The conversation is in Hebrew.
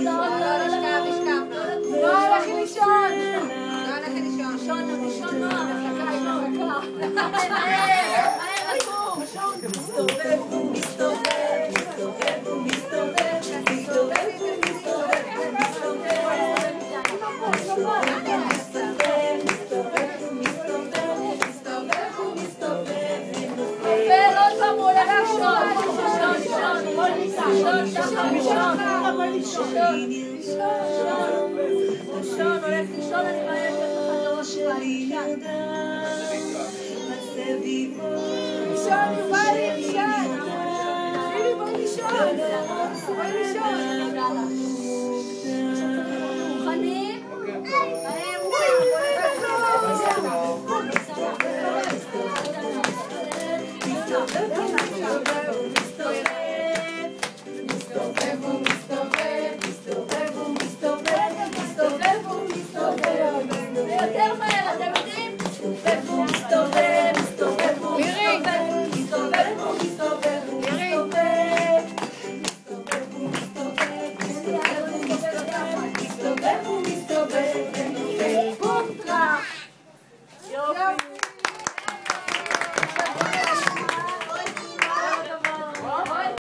נועה, לכי לישון. לישון נועה, מחכה, היא מחכה. מסתובב, מסתובב, מסתובב, מסתובב, לישון, בואי לישון.